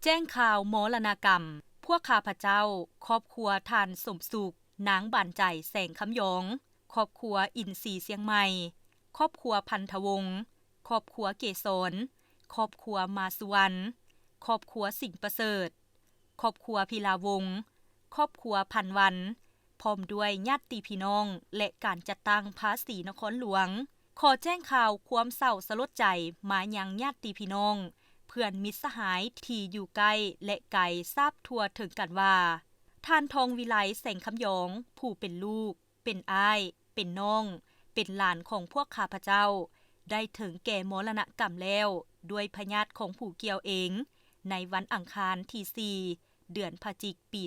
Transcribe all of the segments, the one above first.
แจ้งข่าวมรณกรรมพวกข้าพเจ้าครอบครัวท่านสมสุขนางบานใจแสงคำยองครอบครัวอินทรีเสียงใหม่ครอบครัวพันธวงศ์ครอบครัวเกษรครอบครัวมาสุวรรณครอบครัวสิงห์ประเสริฐครอบครัวพิลาวงศ์ครอบครัวพันวันพร้อมด้วยญาติพี่น้องและการจัดตั้งภาษีนครหลวงขอแจ้งข่าวความเศร้าสลดใจมายังญาติพี่น้องเพื่อนมิตรสหายที่อยู่ใกล้และไกลทราบทั่วถึงกันว่าท่านทองวิไลแสงคำยองผู้เป็นลูกเป็นอ้ายเป็นน้องเป็นหลานของพวกข้าพเจ้าได้ถึงแก่มรณกรรมแล้วด้วยพยาธิของผู้เกี่ยวเองในวันอังคารที่ 4 เดือนพฤศจิกายนปี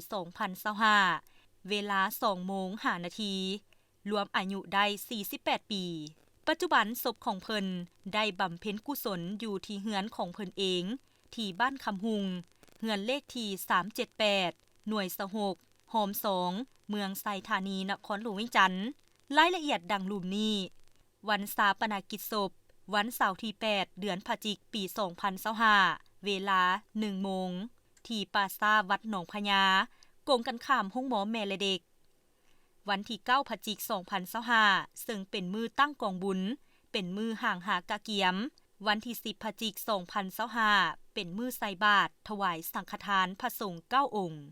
2025 เวลา 2:05 นาทีรวมอายุได้ 48 ปี ปัจจุบันศพของเพิ่นได้บำเพ็ญกุศลอยู่ที่เฮือนของเพิ่นเองที่บ้านคำหุงเฮือนเลขที่ 378 หน่วยสหกหอม 2 เมืองไซธานีนครหลวงเวียงจันทน์รายละเอียดดังลุ่มนี้วันศาปนกิจศพวันเสาร์ที่ 8 เดือนพฤศจิกายนปี 2025 เวลา 1 โมงที่ปราสาทวัดหนองพญากงกันข้ามห้องหมอแม่และเด็กวันที่ 9 พฤศจิกายน 2025 ซึ่งเป็นมือตั้งกองบุญเป็นมือห่างหากะเกียมวันที่ 10 พฤศจิกายน 2025 เป็นมือใส่บาตรถวายสังฆทานพระสงฆ์9 องค์